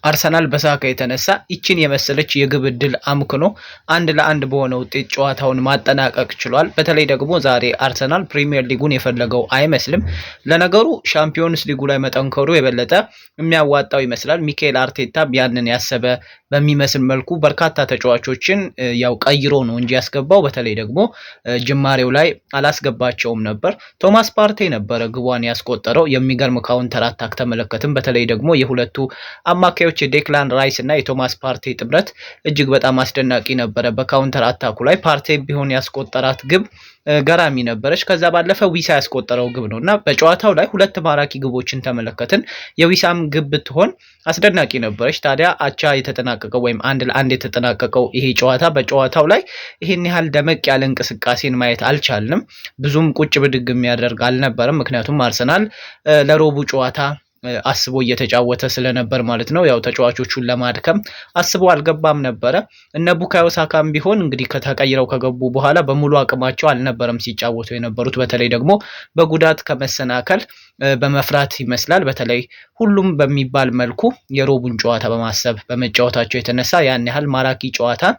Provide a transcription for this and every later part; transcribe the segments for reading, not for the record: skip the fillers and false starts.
አርሰናል በሳካ የተነሳ ይችን የመሰለች የግብ ዕድል አምክኖ 1-1 በሆነ ውጤት ጨዋታውን ማጠናቀቅ ችሏል። በተለይ ደግሞ ዛሬ አርሰናል ፕሪሚየር ሊጉን የፈለገው አይመስልም። ለነገሩ ሻምፒዮንስ ሊጉ ላይ መጠንከሩ የበለጠ የሚያዋጣው ይመስላል። ሚካኤል አርቴታ ያንን ያሰበ በሚመስል መልኩ በርካታ ተጫዋቾችን ያው ቀይሮ ነው እንጂ ያስገባው በተለይ ደግሞ ጅማሬው ላይ አላስገባቸውም ነበር። ቶማስ ፓርቴ ነበረ ግቧን ያስቆጠረው። የሚገርም ካውንተር አታክ ተመለከትም። በተለይ ደግሞ የሁለቱ አማካዮች የዴክላን ራይስ እና የቶማስ ፓርቴ ጥምረት እጅግ በጣም አስደናቂ ነበረ። በካውንተር አታኩ ላይ ፓርቴ ቢሆን ያስቆጠራት ግብ ገራሚ ነበረች። ከዛ ባለፈ ዊሳ ያስቆጠረው ግብ ነው እና በጨዋታው ላይ ሁለት ማራኪ ግቦችን ተመለከትን። የዊሳም ግብ ብትሆን አስደናቂ ነበረች። ታዲያ አቻ የተጠናቀቀው ወይም 1-1 የተጠናቀቀው ይሄ ጨዋታ በጨዋታው ላይ ይሄን ያህል ደመቅ ያለ እንቅስቃሴን ማየት አልቻልንም። ብዙም ቁጭ ብድግ የሚያደርግ አልነበረም። ምክንያቱም አርሰናል ለሮቡ ጨዋታ አስቦ እየተጫወተ ስለነበር ማለት ነው። ያው ተጫዋቾቹን ለማድከም አስቦ አልገባም ነበረ። እነ ቡካዮ ሳካም ቢሆን እንግዲህ ከተቀይረው ከገቡ በኋላ በሙሉ አቅማቸው አልነበረም ሲጫወቱ የነበሩት። በተለይ ደግሞ በጉዳት ከመሰናከል በመፍራት ይመስላል። በተለይ ሁሉም በሚባል መልኩ የሮቡን ጨዋታ በማሰብ በመጫወታቸው የተነሳ ያን ያህል ማራኪ ጨዋታን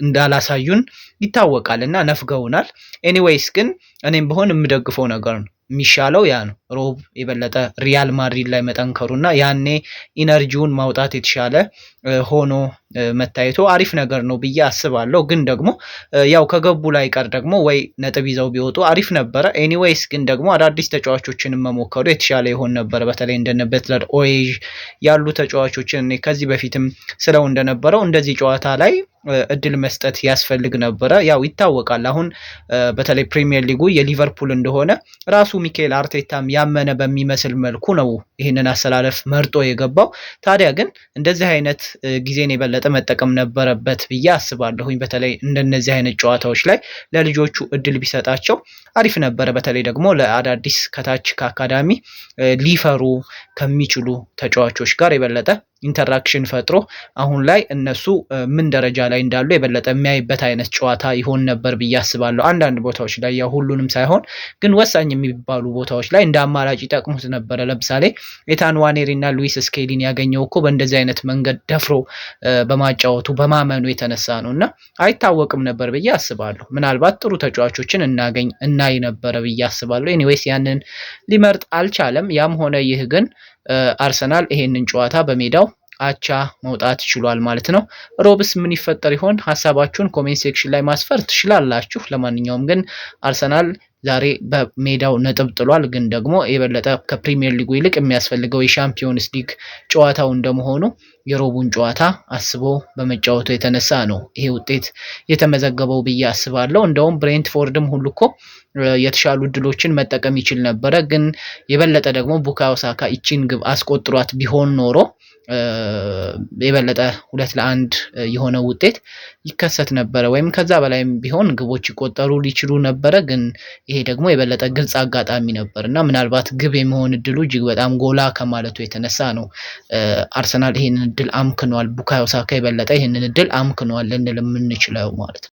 እንዳላሳዩን ይታወቃል እና ነፍገውናል። ኤኒዌይስ ግን እኔም ብሆን የምደግፈው ነገር ነው። የሚሻለው ያ ነው። ሮብ የበለጠ ሪያል ማድሪድ ላይ መጠንከሩና ያኔ ኢነርጂውን ማውጣት የተሻለ ሆኖ መታየቱ አሪፍ ነገር ነው ብዬ አስባለሁ። ግን ደግሞ ያው ከገቡ ላይ ቀር ደግሞ ወይ ነጥብ ይዘው ቢወጡ አሪፍ ነበረ። ኤኒዌይስ ግን ደግሞ አዳዲስ ተጫዋቾችን መሞከሩ የተሻለ ይሆን ነበረ። በተለይ እንደነ ቤትለር ኦዬዥ ያሉ ተጫዋቾችን እኔ ከዚህ በፊትም ስለው እንደነበረው እንደዚህ ጨዋታ ላይ እድል መስጠት ያስፈልግ ነበረ። ያው ይታወቃል አሁን በተለይ ፕሪሚየር ሊጉ የሊቨርፑል እንደሆነ ራሱ ሚካኤል አርቴታም ያመነ በሚመስል መልኩ ነው ይህንን አሰላለፍ መርጦ የገባው። ታዲያ ግን እንደዚህ አይነት ጊዜን የበለጠ መጠቀም ነበረበት ብዬ አስባለሁኝ። በተለይ እንደነዚህ አይነት ጨዋታዎች ላይ ለልጆቹ እድል ቢሰጣቸው አሪፍ ነበረ። በተለይ ደግሞ ለአዳዲስ ከታች ከአካዳሚ ሊፈሩ ከሚችሉ ተጫዋቾች ጋር የበለጠ ኢንተራክሽን ፈጥሮ አሁን ላይ እነሱ ምን ደረጃ ላይ እንዳሉ የበለጠ የሚያይበት አይነት ጨዋታ ይሆን ነበር ብዬ አስባለሁ። አንዳንድ ቦታዎች ላይ ያው ሁሉንም ሳይሆን ግን ወሳኝ የሚባሉ ቦታዎች ላይ እንደ አማራጭ ይጠቅሙት ነበረ። ለምሳሌ ኤታን ዋኔሪ እና ሉዊስ ስኬሊን ያገኘው እኮ በእንደዚህ አይነት መንገድ ደፍሮ በማጫወቱ በማመኑ የተነሳ ነው እና አይታወቅም ነበር ብዬ አስባለሁ። ምናልባት ጥሩ ተጫዋቾችን እናይ ነበረ ብዬ አስባለሁ። ኤኒዌይስ ያንን ሊመርጥ አልቻለም። ያም ሆነ ይህ ግን አርሰናል ይሄንን ጨዋታ በሜዳው አቻ መውጣት ችሏል ማለት ነው። ሮብስ ምን ይፈጠር ይሆን? ሀሳባችሁን ኮሜንት ሴክሽን ላይ ማስፈር ትችላላችሁ። ለማንኛውም ግን አርሰናል ዛሬ በሜዳው ነጥብ ጥሏል። ግን ደግሞ የበለጠ ከፕሪሚየር ሊጉ ይልቅ የሚያስፈልገው የሻምፒዮንስ ሊግ ጨዋታው እንደመሆኑ የሮቡን ጨዋታ አስቦ በመጫወቱ የተነሳ ነው ይሄ ውጤት የተመዘገበው ብዬ አስባለሁ። እንደውም ብሬንትፎርድም ሁሉ እኮ የተሻሉ እድሎችን መጠቀም ይችል ነበረ። ግን የበለጠ ደግሞ ቡካዮ ሳካ ይቺን ግብ አስቆጥሯት ቢሆን ኖሮ የበለጠ 2-1 የሆነ ውጤት ይከሰት ነበረ፣ ወይም ከዛ በላይም ቢሆን ግቦች ይቆጠሩ ሊችሉ ነበረ። ግን ይሄ ደግሞ የበለጠ ግልጽ አጋጣሚ ነበር እና ምናልባት ግብ የመሆን እድሉ እጅግ በጣም ጎላ ከማለቱ የተነሳ ነው አርሰናል ይሄንን እድል አምክኗል። ቡካዮ ሳካ የበለጠ ይሄንን እድል አምክኗል ልንል የምንችለው ማለት ነው።